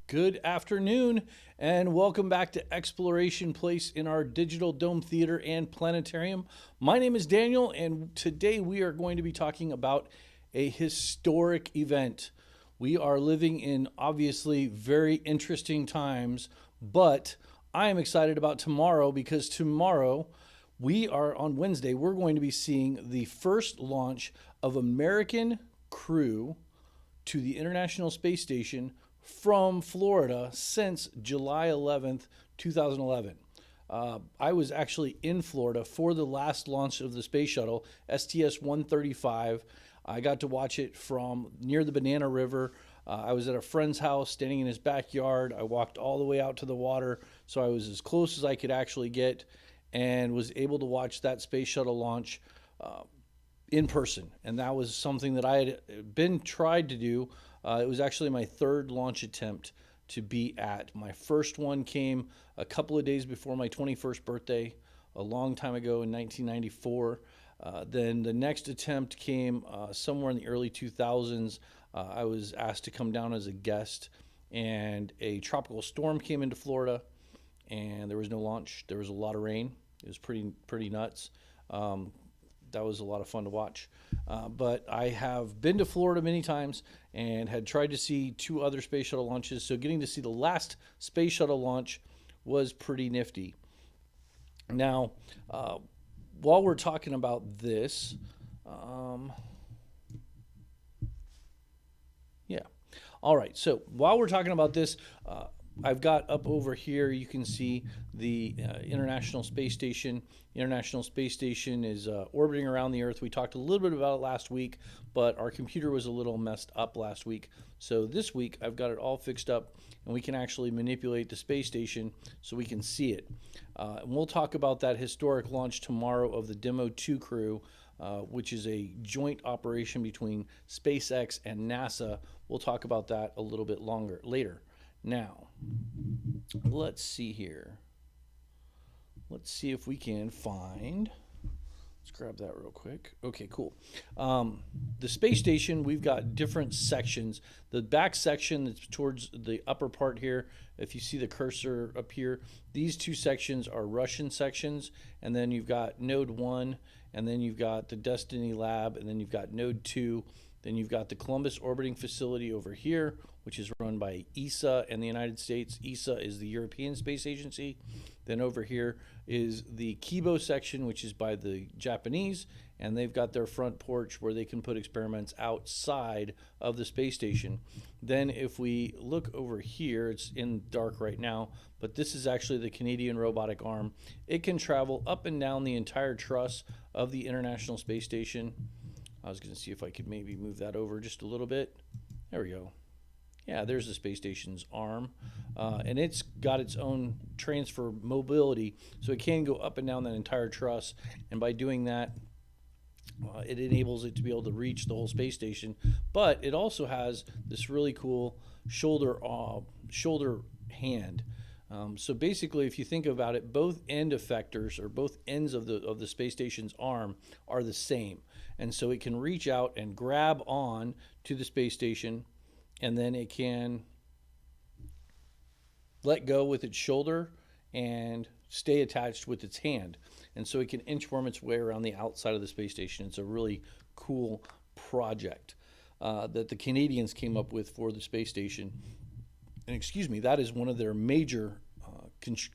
Good afternoon, and welcome back to Exploration Place in our Digital Dome Theater and Planetarium. My name is Daniel, and today we are going to be talking about a historic event. We are living in obviously very interesting times, but I am excited about tomorrow because tomorrow on Wednesday, we're going to be seeing the first launch of American crew to the International Space Station from Florida since July 11th, 2011. I was actually in Florida for the last launch of the space shuttle, STS-135. I got to watch it from near the Banana River. I was at a friend's house, standing in his backyard. I walked all the way out to the water, so I was as close as I could actually get and was able to watch that space shuttle launch in person. And that was something that I had been tried to do. It was actually my third launch attempt to be at. My first one came a couple of days before my 21st birthday, a long time ago in 1994. Then the next attempt came somewhere in the early 2000s. I was asked to come down as a guest, and a tropical storm came into Florida, and there was no launch. There was a lot of rain. It was pretty nuts. That was a lot of fun to watch. But I have been to Florida many times and had tried to see two other space shuttle launches. So getting to see the last space shuttle launch was pretty nifty. Now, while we're talking about this, all right. So while we're talking about this, I've got up over here, you can see the International Space Station. The International Space Station is orbiting around the Earth. We talked a little bit about it last week, but our computer was a little messed up last week. So this week, I've got it all fixed up, and we can actually manipulate the space station so we can see it. And we'll talk about that historic launch tomorrow of the Demo 2 crew, which is a joint operation between SpaceX and NASA. We'll talk about that a little bit later. Now, let's see here. Let's see if we can find, let's grab that real quick. Okay, cool. The space station, we've got different sections. The back section that's towards the upper part here, if you see the cursor up here, these two sections are Russian sections, and then you've got Node 1, and then you've got the Destiny Lab, and then you've got Node 2. Then you've got the Columbus Orbiting Facility over here, which is run by ESA in the United States. ESA is the European Space Agency. Then over here is the Kibo section, which is by the Japanese, and they've got their front porch where they can put experiments outside of the space station. Then if we look over here, it's in dark right now, but this is actually the Canadian Robotic Arm. It can travel up and down the entire truss of the International Space Station. I was going to see if I could maybe move that over just a little bit. There we go. Yeah, there's the space station's arm. And it's got its own transfer mobility, so it can go up and down that entire truss. And by doing that, it enables it to be able to reach the whole space station. But it also has this really cool shoulder hand. So basically, if you think about it, both end effectors, or both ends of the space station's arm, are the same. And so it can reach out and grab on to the space station, and then it can let go with its shoulder and stay attached with its hand. And so it can inchworm its way around the outside of the space station. It's a really cool project that the Canadians came up with for the space station. And excuse me, that is one of their major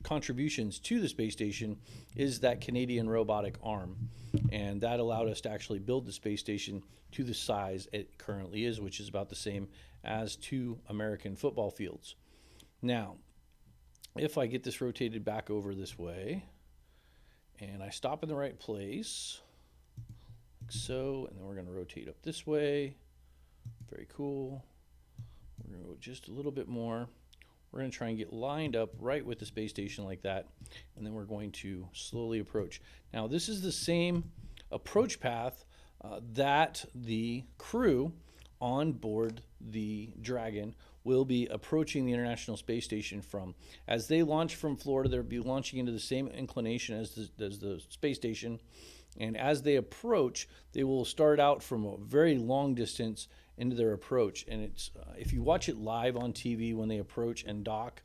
contributions to the space station, is that Canadian robotic arm. And that allowed us to actually build the space station to the size it currently is, which is about the same as 2 American football fields. Now, if I get this rotated back over this way, and I stop in the right place, like so, and then we're going to rotate up this way. Very cool. We're going to go just a little bit more. We're going to try and get lined up right with the space station like that, and then we're going to slowly approach. Now, this is the same approach path that the crew on board the Dragon will be approaching the International Space Station from. As they launch from Florida, they'll be launching into the same inclination as the space station, and as they approach, they will start out from a very long distance into their approach. And it's if you watch it live on TV when they approach and dock,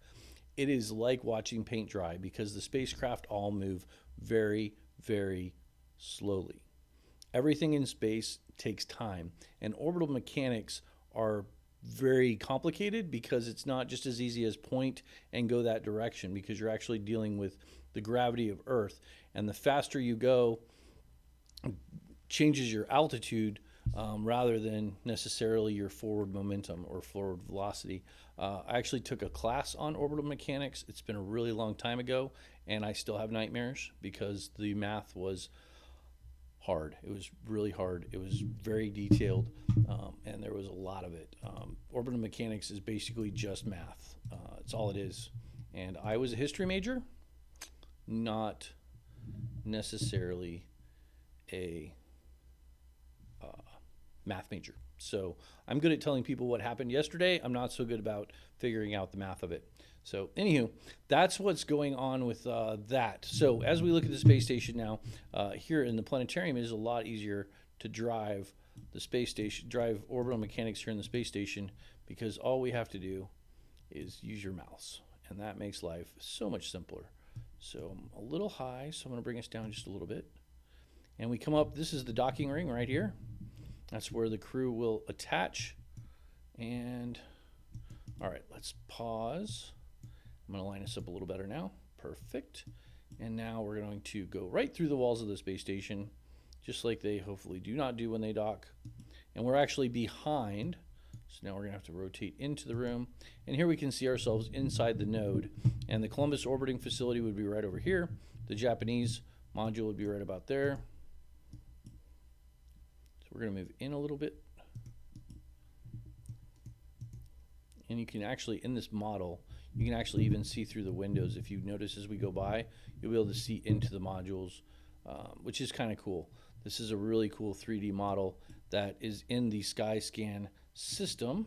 it is like watching paint dry because the spacecraft all move very, very slowly. Everything in space takes time, and orbital mechanics are very complicated because it's not just as easy as point and go that direction, because you're actually dealing with the gravity of Earth, and the faster you go changes your altitude rather than necessarily your forward momentum or forward velocity. I actually took a class on orbital mechanics. It's been a really long time ago, and I still have nightmares because the math was hard. It was really hard. It was very detailed, and there was a lot of it. Orbital mechanics is basically just math. It's all it is. And I was a history major, not necessarily a math major. So I'm good at telling people what happened yesterday. I'm not so good about figuring out the math of it. So anywho, that's what's going on with that. So as we look at the space station now, here in the planetarium, it is a lot easier to drive the space station, drive orbital mechanics here in the space station, because all we have to do is use your mouse, and that makes life so much simpler. So I'm a little high, so I'm going to bring us down just a little bit. And we come up, this is the docking ring right here. That's where the crew will attach. And all right, let's pause. I'm going to line us up a little better now. Perfect. And now we're going to go right through the walls of the space station, just like they hopefully do not do when they dock. And we're actually behind. So now we're going to have to rotate into the room. And here we can see ourselves inside the node. And the Columbus orbiting facility would be right over here. The Japanese module would be right about there. So we're going to move in a little bit. And you can actually, in this model, you can actually even see through the windows. If you notice as we go by, you'll be able to see into the modules, which is kind of cool. This is a really cool 3D model that is in the SkyScan system.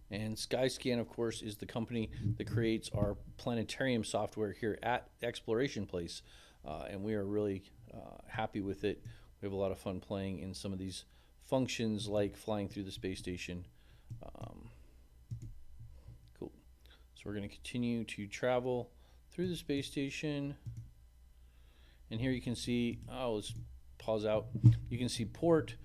And SkyScan, of course, is the company that creates our planetarium software here at Exploration Place. And we are really happy with it. We have a lot of fun playing in some of these functions like flying through the space station. Cool. So we're going to continue to travel through the space station. And here you can see, let's pause out. You can see port,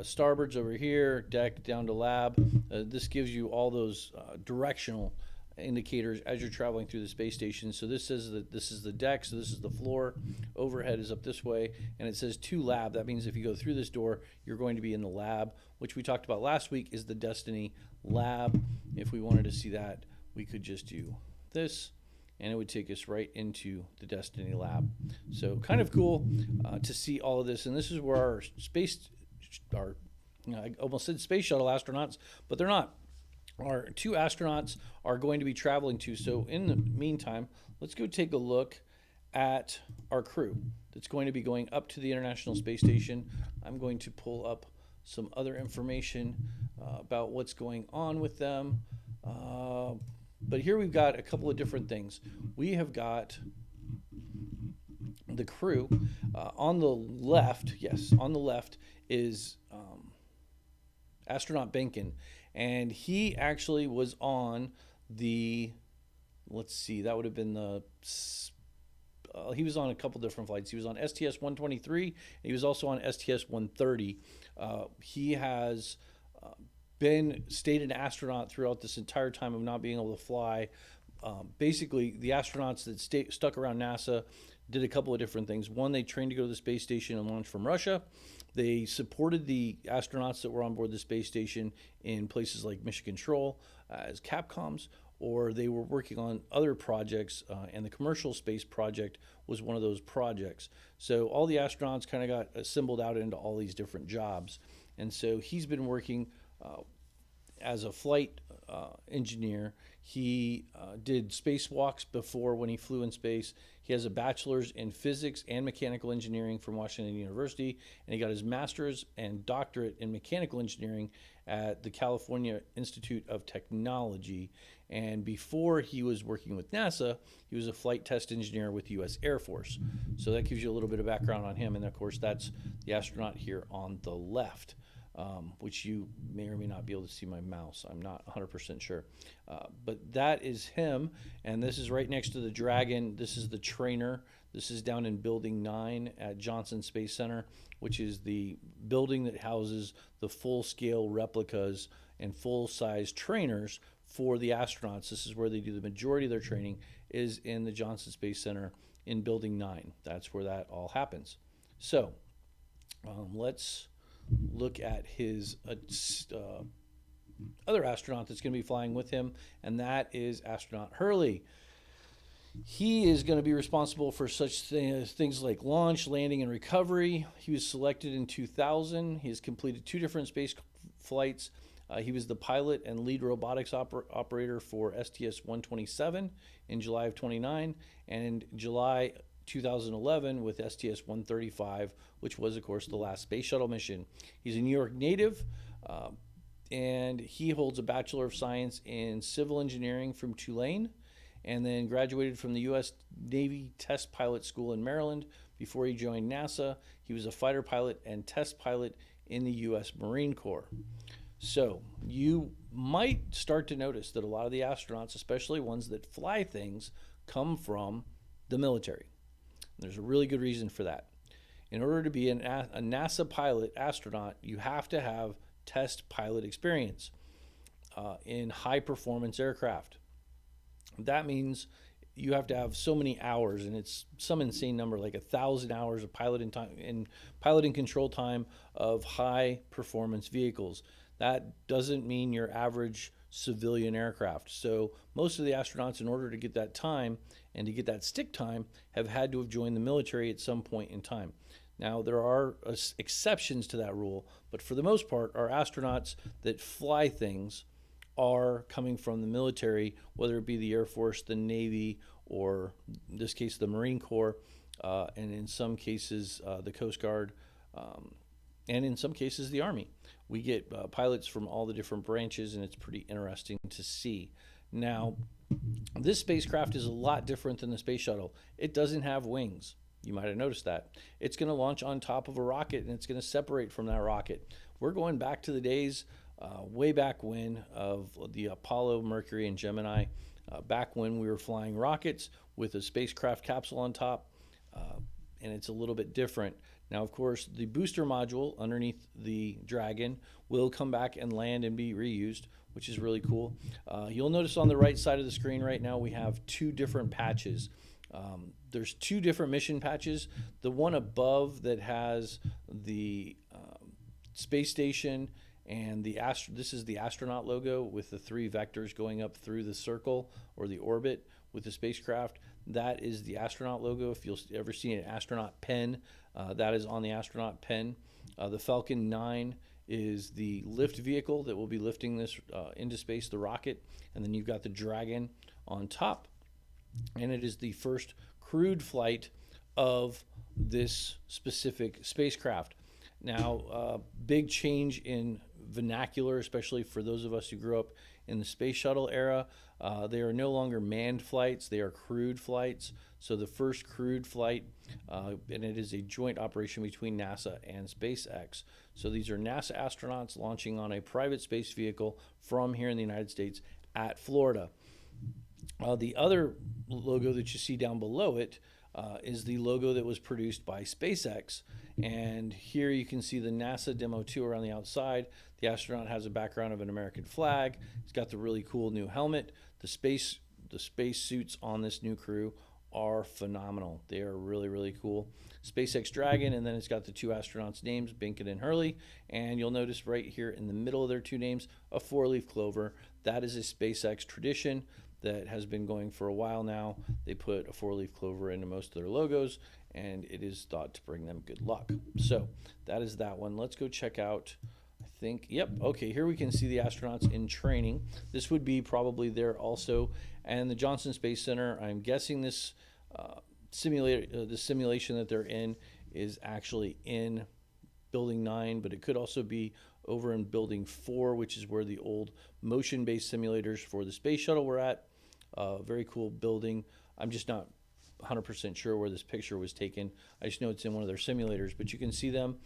starboard's over here, deck down to lab. This gives you all those directional indicators as you're traveling through the space station. So this says that this is the deck, so this is the floor. Overhead is up this way, and it says to lab. That means if you go through this door, you're going to be in the lab, which we talked about last week is the Destiny lab. If we wanted to see that, we could just do this, and it would take us right into the Destiny lab. So kind of cool to see all of this. And this is where our I almost said space shuttle astronauts, but they're not. Our 2 astronauts are going to be traveling to. So in the meantime, let's go take a look at our crew that's going to be going up to the International Space Station. I'm going to pull up some other information about what's going on with them. But here we've got a couple of different things. We have got the crew on the left. Yes, on the left is astronaut Benkin, and he actually was on the, let's see, that would have been the, he was on a couple different flights. He was on STS-123, and he was also on STS-130. He has stayed an astronaut throughout this entire time of not being able to fly. Basically, the astronauts that stuck around NASA did a couple of different things. One, they trained to go to the space station and launch from Russia. They supported the astronauts that were on board the space station in places like Mission Control as Capcoms, or they were working on other projects, and the commercial space project was one of those projects. So all the astronauts kind of got assembled out into all these different jobs. And so he's been working as a flight engineer. He did spacewalks before when he flew in space. He has a bachelor's in physics and mechanical engineering from Washington University, and he got his master's and doctorate in mechanical engineering at the California Institute of Technology. And before he was working with NASA, he was a flight test engineer with the U.S. Air Force. So that gives you a little bit of background on him. And of course, that's the astronaut here on the left. which you may or may not be able to see my mouse. I'm not 100% sure. But that is him, and this is right next to the Dragon. This is the trainer. This is down in Building 9 at Johnson Space Center, which is the building that houses the full-scale replicas and full-size trainers for the astronauts. This is where they do the majority of their training, is in the Johnson Space Center in Building 9. That's where that all happens. So let's look at his other astronaut that's going to be flying with him, and that is Astronaut Hurley. He is going to be responsible for such things like launch, landing, and recovery. He was selected in 2000. He has completed 2 different space flights. He was the pilot and lead robotics operator for STS-127 in July of 29 and July 2011 with STS-135, which was, of course, the last space shuttle mission. He's a New York native, and he holds a Bachelor of Science in Civil Engineering from Tulane, and then graduated from the U.S. Navy Test Pilot School in Maryland. Before he joined NASA, he was a fighter pilot and test pilot in the U.S. Marine Corps. So you might start to notice that a lot of the astronauts, especially ones that fly things, come from the military. There's a really good reason for that. In order to be a NASA pilot astronaut, you have to have test pilot experience in high performance aircraft. That means you have to have so many hours, and it's some insane number, like 1,000 hours of piloting time and piloting control time of high performance vehicles. That doesn't mean your average civilian aircraft. So most of the astronauts, in order to get that time and to get that stick time, have had to have joined the military at some point in time. Now, there are exceptions to that rule, but for the most part, our astronauts that fly things are coming from the military, whether it be the Air Force, the Navy, or in this case, the Marine Corps, and in some cases, the Coast Guard, and in some cases, the Army. We get pilots from all the different branches, and it's pretty interesting to see. Now, this spacecraft is a lot different than the space shuttle. It doesn't have wings. You might have noticed that. It's going to launch on top of a rocket, and it's going to separate from that rocket. We're going back to the days way back when of the Apollo, Mercury, and Gemini, back when we were flying rockets with a spacecraft capsule on top, and it's a little bit different. Now, of course, the booster module underneath the Dragon will come back and land and be reused, which is really cool. You'll notice on the right side of the screen right now we have 2 different patches. There's 2 different mission patches. The one above that has the space station and this is the astronaut logo with the 3 vectors going up through the circle or the orbit with the spacecraft. That is the astronaut logo. If you'll ever see an astronaut pen, that is on the astronaut pen. The Falcon 9 is the lift vehicle that will be lifting this into space, the rocket, and then you've got the Dragon on top. And it is the first crewed flight of this specific spacecraft. Now, big change in vernacular, especially for those of us who grew up in the space shuttle era. They are no longer manned flights, they are crewed flights. So the first crewed flight, and it is a joint operation between NASA and SpaceX. So these are NASA astronauts launching on a private space vehicle from here in the United States at Florida. The other logo that you see down below it is the logo that was produced by SpaceX. And here you can see the NASA Demo 2 around the outside. The astronaut has a background of an American flag. He's got the really cool new helmet. The space suits on this new crew are phenomenal. They are really, really cool. SpaceX Dragon, and then it's got the 2 astronauts' names, Binkin and Hurley. And you'll notice right here in the middle of their 2 names, a 4-leaf clover. That is a SpaceX tradition that has been going for a while now. They put a 4-leaf clover into most of their logos, and it is thought to bring them good luck. So that is that one. Let's go check out, I think, yep, okay, here we can see the astronauts in training. This would be probably there also. And the Johnson Space Center, I'm guessing this the simulation that they're in is actually in Building 9, but it could also be over in Building 4, which is where the old motion-based simulators for the space shuttle were at. Very cool building. I'm just not 100% sure where this picture was taken. I just know it's in one of their simulators, but you can see them,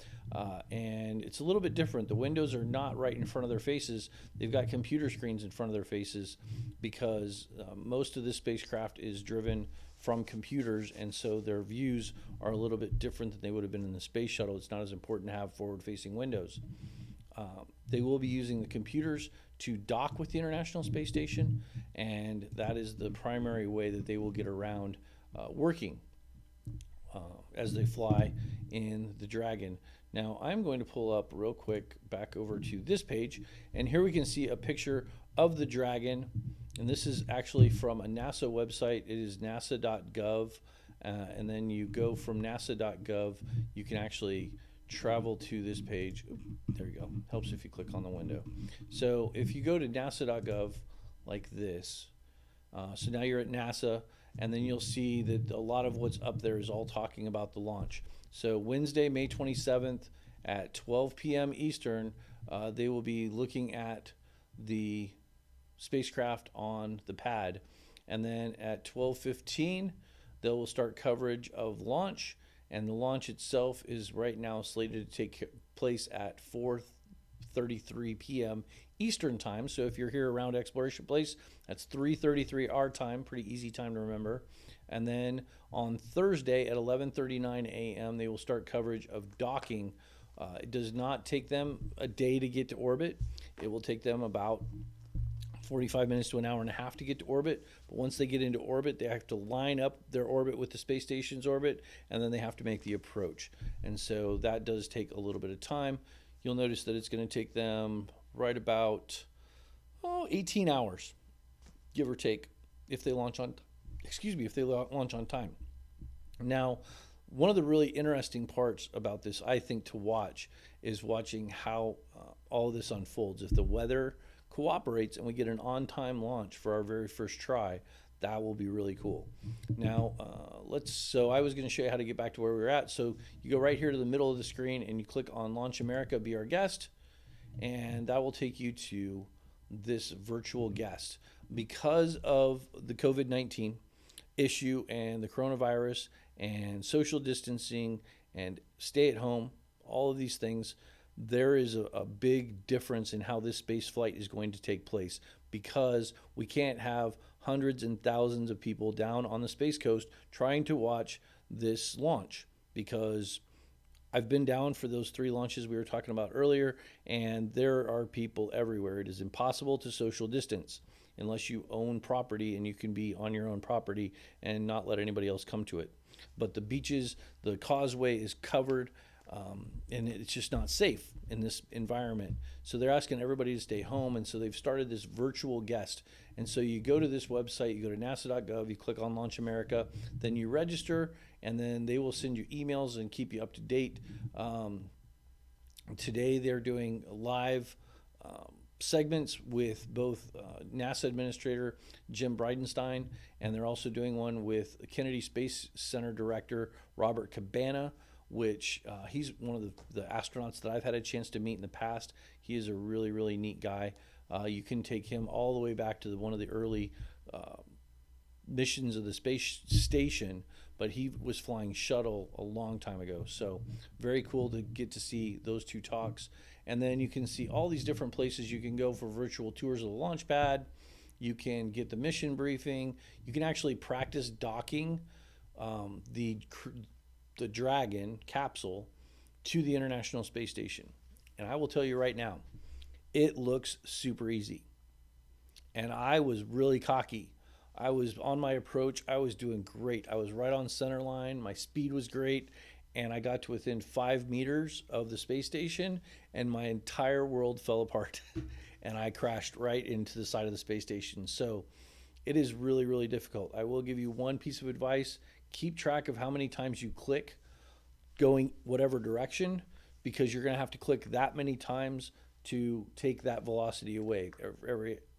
and it's a little bit different. The windows are not right in front of their faces. They've got computer screens in front of their faces because most of this spacecraft is driven from computers, and so their views are a little bit different than they would have been in the space shuttle. It's not as important to have forward-facing windows. They will be using the computers to dock with the International Space Station, and that is the primary way that they will get around working as they fly in the Dragon. Now I'm going to pull up real quick back over to this page, and here we can see a picture of the Dragon, and this is actually from a NASA website. It is nasa.gov, and then you go from nasa.gov, you can actually travel to this page. Oop, there you go. Helps if you click on the window. So if you go to nasa.gov like this, so now you're at NASA, and then you'll see that a lot of what's up there is all talking about the launch. So Wednesday, May 27th at 12 p.m. Eastern, they will be looking at the spacecraft on the pad. And then at 12:15, they will start coverage of launch. And the launch itself is right now slated to take place at 4:33 p.m. Eastern time. So if you're here around Exploration Place, that's 3:33 our time, pretty easy time to remember. And then on Thursday at 11:39 a.m., they will start coverage of docking. It does not take them a day to get to orbit. It will take them about 45 minutes to an hour and a half to get to orbit. But once they get into orbit, they have to line up their orbit with the space station's orbit, and then they have to make the approach. And so that does take a little bit of time. You'll notice that it's going to take them right about 18 hours, give or take, if they launch on time. Now, one of the really interesting parts about this, I think, to watch is watching how all of this unfolds. If the weather cooperates and we get an on-time launch for our very first try, that will be really cool. Now, so I was going to show you how to get back to where we were at. So you go right here to the middle of the screen and you click on Launch America, Be Our Guest, and that will take you to this virtual guest. Because of the COVID-19 issue and the coronavirus and social distancing and stay at home, all of these things, there is a big difference in how this space flight is going to take place, because we can't have hundreds and thousands of people down on the Space Coast trying to watch this launch, because I've been down for those 3 launches we were talking about earlier, and there are people everywhere. It is impossible to social distance unless you own property and you can be on your own property and not let anybody else come to it. But the beaches, the causeway is covered, and it's just not safe in this environment. So they're asking everybody to stay home, and so they've started this virtual guest. And so you go to this website, you go to nasa.gov, you click on Launch America, then you register, and then they will send you emails and keep you up to date. Today they're doing live segments with both NASA Administrator Jim Bridenstine, and they're also doing one with Kennedy Space Center Director Robert Cabana, which he's one of the astronauts that I've had a chance to meet in the past. He is a really, really neat guy. You can take him all the way back to one of the early missions of the space station, but he was flying shuttle a long time ago. So very cool to get to see those 2 talks. And then you can see all these different places you can go for virtual tours of the launch pad. You can get the mission briefing. You can actually practice docking the Dragon capsule to the International Space Station. And I will tell you right now, it looks super easy. And I was really cocky. I was on my approach. I was doing great. I was right on center line. My speed was great. And I got to within 5 meters of the space station, and my entire world fell apart. And I crashed right into the side of the space station. So it is really, really difficult. I will give you one piece of advice. Keep track of how many times you click going whatever direction, because you're going to have to click that many times to take that velocity away.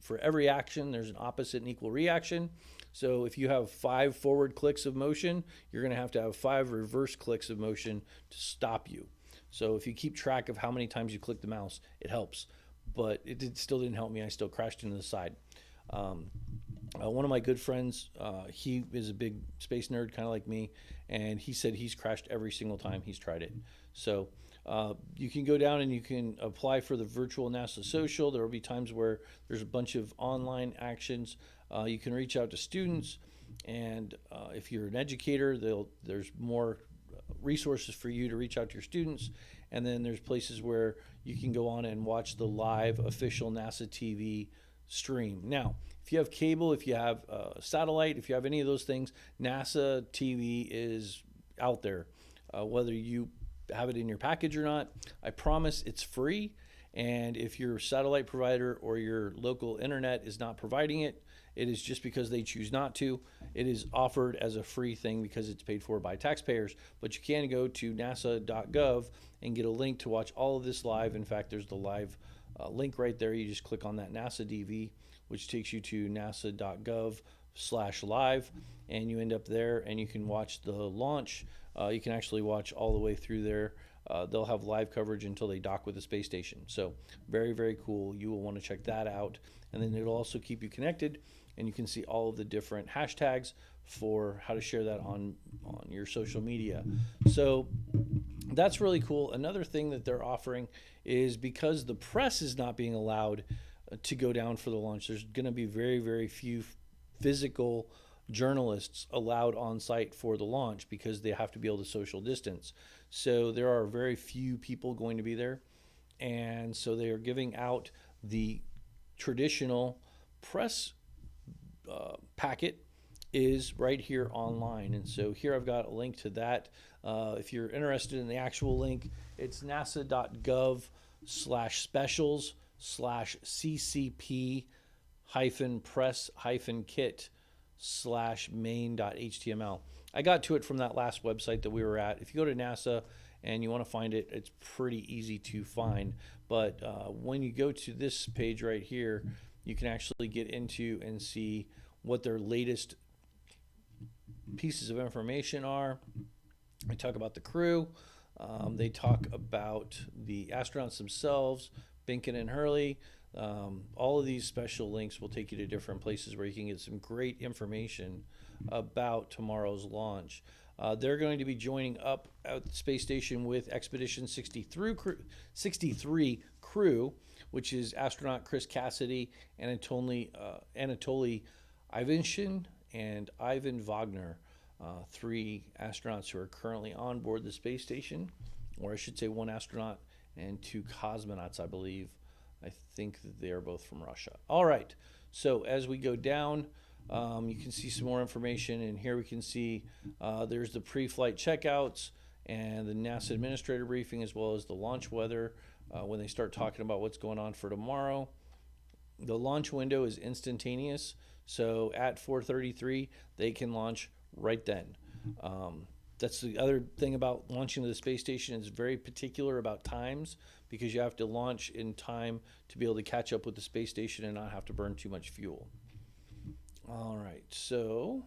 For every action, there's an opposite and equal reaction. So if you have 5 forward clicks of motion, you're going to have 5 reverse clicks of motion to stop you. So if you keep track of how many times you click the mouse, it helps. But it still didn't help me. I still crashed into the side. One of my good friends, he is a big space nerd, kind of like me, and he said he's crashed every single time he's tried it. So you can go down and you can apply for the virtual NASA social. There will be times where there's a bunch of online actions. You can reach out to students, and if you're an educator, there's more resources for you to reach out to your students. And then there's places where you can go on and watch the live official NASA TV stream. Now, if you have cable, if you have satellite, if you have any of those things, NASA TV is out there. Whether you have it in your package or not, I promise it's free. And if your satellite provider or your local internet is not providing it, it is just because they choose not to. It is offered as a free thing because it's paid for by taxpayers. But you can go to nasa.gov and get a link to watch all of this live. In fact, there's the live link right there. You just click on that NASA DV, which takes you to nasa.gov/live, and you end up there and you can watch the launch. You can actually watch all the way through there. They'll have live coverage until they dock with the space station. So very, very cool. You will want to check that out. And then it'll also keep you connected, and you can see all of the different hashtags for how to share that on your social media. So that's really cool. Another thing that they're offering is because the press is not being allowed to go down for the launch, there's going to be very, very few physical journalists allowed on site for the launch because they have to be able to social distance. So there are very few people going to be there. And so they are giving out the traditional press packet is right here online. And so here I've got a link to that. If you're interested in the actual link, it's nasa.gov/specials/cc-press-kit/main.html. I got to it from that last website that we were at. If you go to NASA and you want to find it, it's pretty easy to find. But when you go to this page right here, you can actually get into and see what their latest pieces of information are. They talk about the crew. They talk about the astronauts themselves, Binkin and Hurley. All of these special links will take you to different places where you can get some great information about tomorrow's launch. They're going to be joining up at the space station with Expedition 63 crew, which is astronaut Chris Cassidy, Anatoly Ivanshin, and Ivan Wagner, 3 astronauts who are currently on board the space station, or I should say 1 astronaut and 2 cosmonauts, I believe. I think that they are both from Russia. All right, so as we go down, you can see some more information, and here we can see there's the pre-flight checkouts and the NASA administrator briefing, as well as the launch weather when they start talking about what's going on for tomorrow. The launch window is instantaneous, so at 4:33 they can launch right then. That's the other thing about launching to the space station. It's very particular about times because you have to launch in time to be able to catch up with the space station and not have to burn too much fuel. All right, so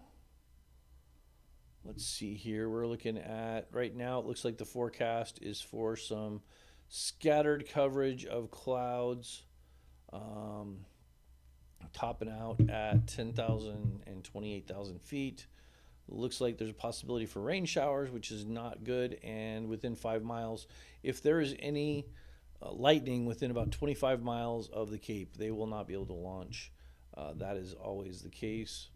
let's see here. We're looking at, right now, it looks like the forecast is for some scattered coverage of clouds, topping out at 10,000 and 28,000 feet. Looks like there's a possibility for rain showers, which is not good, and within 5 miles. If there is any lightning within about 25 miles of the Cape, they will not be able to launch. That is always the case.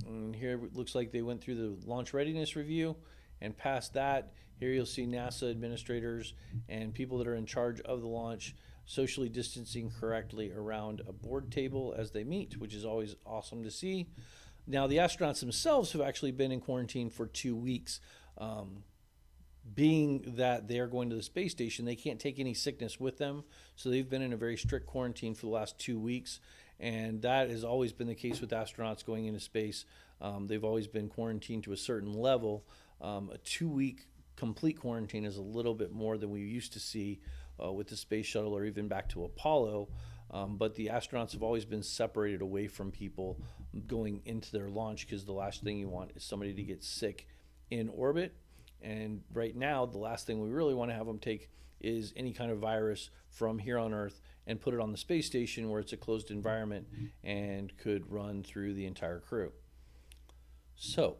And here it looks like they went through the launch readiness review, and past that, here you'll see NASA administrators and people that are in charge of the launch socially distancing correctly around a board table as they meet, which is always awesome to see. Now, the astronauts themselves have actually been in quarantine for 2 weeks. Being that they are going to the space station, they can't take any sickness with them. So they've been in a very strict quarantine for the last 2 weeks. And that has always been the case with astronauts going into space. They've always been quarantined to a certain level. A 2-week complete quarantine is a little bit more than we used to see with the space shuttle or even back to Apollo. But the astronauts have always been separated away from people going into their launch, because the last thing you want is somebody to get sick in orbit. And right now, the last thing we really want to have them take is any kind of virus from here on Earth and put it on the space station where it's a closed environment and could run through the entire crew. So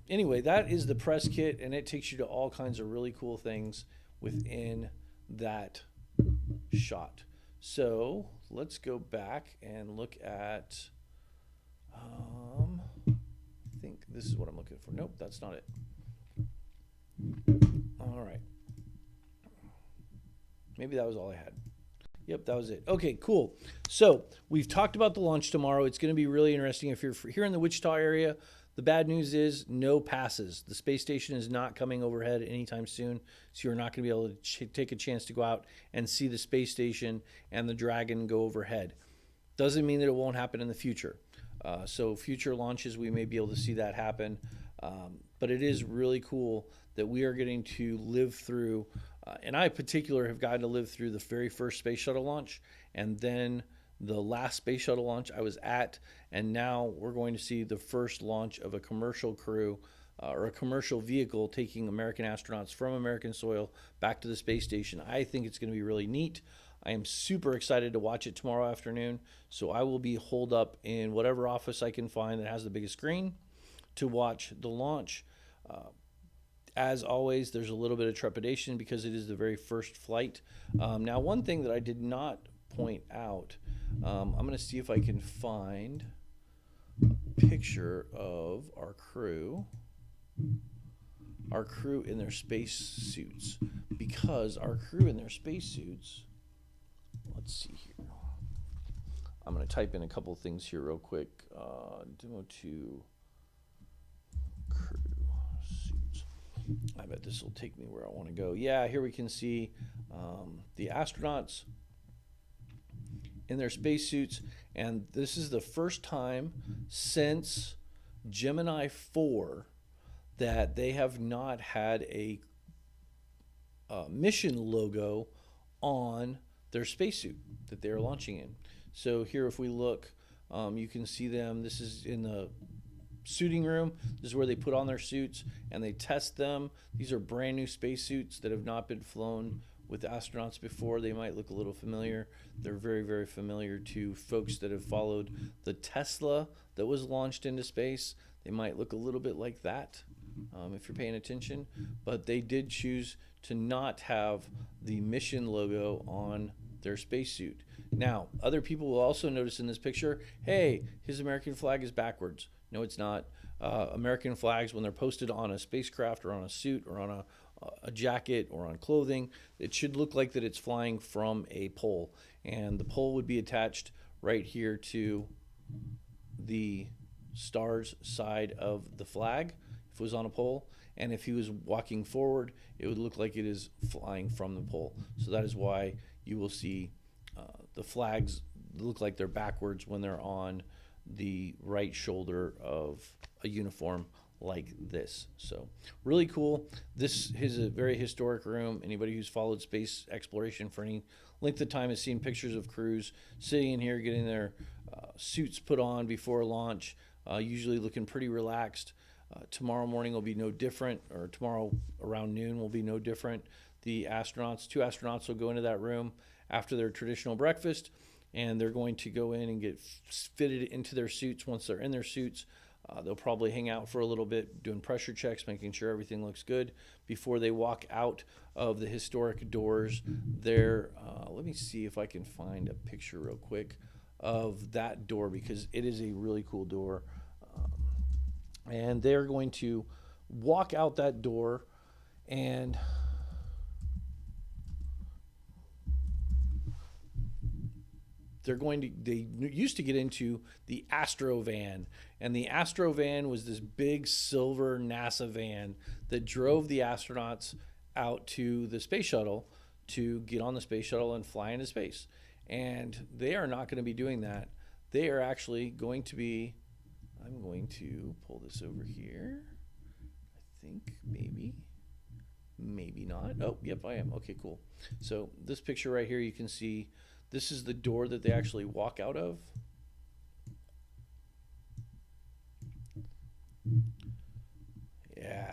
anyway, that is the press kit, and it takes you to all kinds of really cool things within that shot. So let's go back and look at, I think this is what I'm looking for. Nope, that's not it. All right. Maybe that was all I had. Yep, that was it. Okay, cool. So we've talked about the launch tomorrow. It's going to be really interesting. If you're here in the Wichita area, the bad news is no passes. The space station is not coming overhead anytime soon, so you're not going to be able to take a chance to go out and see the space station and the Dragon go overhead. Doesn't mean that it won't happen in the future. So future launches, we may be able to see that happen. But it is really cool that we are getting to live through, and I in particular have gotten to live through the very first space shuttle launch, and then the last space shuttle launch I was at, and now we're going to see the first launch of a commercial crew or a commercial vehicle taking American astronauts from American soil back to the space station. I think it's going to be really neat. I am super excited to watch it tomorrow afternoon, so I will be holed up in whatever office I can find that has the biggest screen to watch the launch. As always, there's a little bit of trepidation because it is the very first flight. Now, one thing that I did not point out, I'm going to see if I can find a picture of our crew in their space suits, because our crew in their space suits, let's see here. I'm going to type in a couple of things here real quick. Demo 2 crew suits. I bet this will take me where I want to go. Yeah, here we can see the astronauts in their spacesuits, and this is the first time since Gemini 4 that they have not had a mission logo on their spacesuit that they're launching in. So here, if we look, you can see them. This is in the suiting room. This is where they put on their suits and they test them. These are brand new spacesuits that have not been flown with astronauts before. They might look a little familiar. They're very, very familiar to folks that have followed the Tesla that was launched into space. They might look a little bit like that if you're paying attention, but they did choose to not have the mission logo on their spacesuit. Now, other people will also notice in this picture, hey, his American flag is backwards. No, it's not. American flags, when they're posted on a spacecraft or on a suit or on a jacket or on clothing, it should look like that it's flying from a pole. And the pole would be attached right here to the star's side of the flag if it was on a pole. And if he was walking forward, it would look like it is flying from the pole. So that is why you will see the flags look like they're backwards when they're on the right shoulder of a uniform like this. So really cool. This is a very historic room. Anybody who's followed space exploration for any length of time has seen pictures of crews sitting in here getting their suits put on before launch, usually looking pretty relaxed. Tomorrow morning will be no different, or tomorrow around noon will be no different. The astronauts, 2 astronauts will go into that room after their traditional breakfast, and they're going to go in and get fitted into their suits. Once they're in their suits, they'll probably hang out for a little bit doing pressure checks, making sure everything looks good before they walk out of the historic doors there. Let me see if I can find a picture real quick of that door, because it is a really cool door. And they're going to walk out that door, and they used to get into the Astro van, and the Astro van was this big silver NASA van that drove the astronauts out to the space shuttle to get on the space shuttle and fly into space. And they are not going to be doing that. They are actually going to be, I'm going to pull this over here. I think maybe not. Oh, yep, I am. Okay, cool. So this picture right here, you can see this is the door that they actually walk out of. Yeah.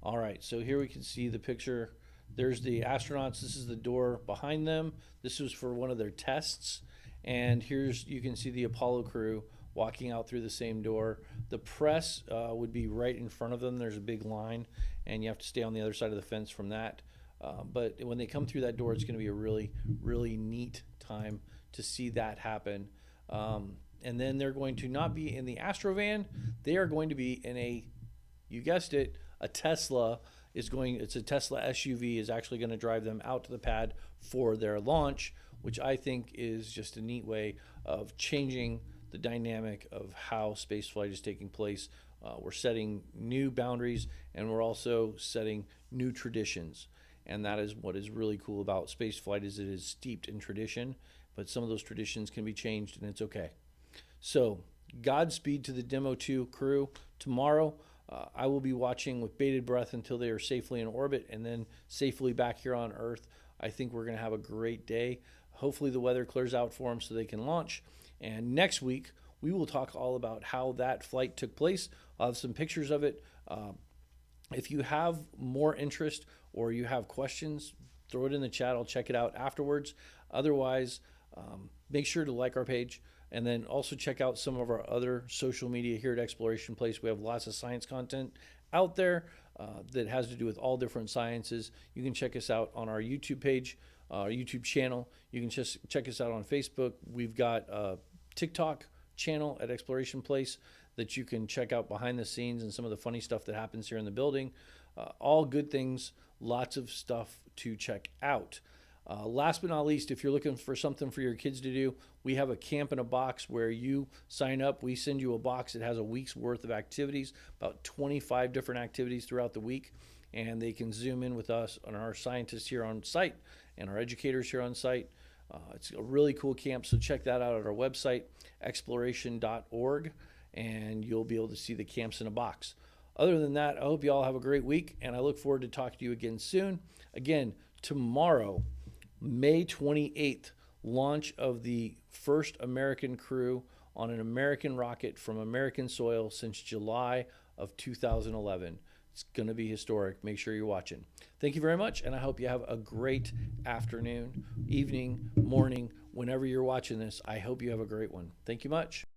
All right, so here we can see the picture There's the astronauts. This is the door behind them. This was for one of their tests. And here's, you can see the Apollo crew walking out through the same door. The press would be right in front of them. There's a big line, and you have to stay on the other side of the fence from that. But when they come through that door, it's going to be a really, really neat time to see that happen. And then they're going to not be in the Astrovan. They are going to be in a, you guessed it, a Tesla is going, it's a Tesla SUV is actually going to drive them out to the pad for their launch, which I think is just a neat way of changing the dynamic of how spaceflight is taking place. We're setting new boundaries, and we're also setting new traditions. And that is what is really cool about spaceflight, is it is steeped in tradition, but some of those traditions can be changed, and it's okay. So Godspeed to the Demo 2 crew. Tomorrow, I will be watching with bated breath until they are safely in orbit and then safely back here on Earth. I think we're going to have a great day. Hopefully the weather clears out for them so they can launch. And next week, we will talk all about how that flight took place. I'll have some pictures of it. If you have more interest or you have questions, throw it in the chat. I'll check it out afterwards. Otherwise, make sure to like our page, and then also check out some of our other social media here at Exploration Place. We have lots of science content out there that has to do with all different sciences. You can check us out on our YouTube page, our YouTube channel. You can just check us out on Facebook. We've got a TikTok channel at Exploration Place that you can check out behind the scenes and some of the funny stuff that happens here in the building. All good things, lots of stuff to check out. Last but not least, if you're looking for something for your kids to do, we have a camp in a box where you sign up. We send you a box that has a week's worth of activities, about 25 different activities throughout the week, and they can zoom in with us and our scientists here on site and our educators here on site. It's a really cool camp, so check that out at our website, exploration.org, and you'll be able to see the camps in a box. Other than that, I hope you all have a great week, and I look forward to talking to you again soon. Again, tomorrow, May 28th, launch of the first American crew on an American rocket from American soil since July of 2011. It's going to be historic. Make sure you're watching. Thank you very much, and I hope you have a great afternoon, evening, morning, whenever you're watching this. I hope you have a great one. Thank you much.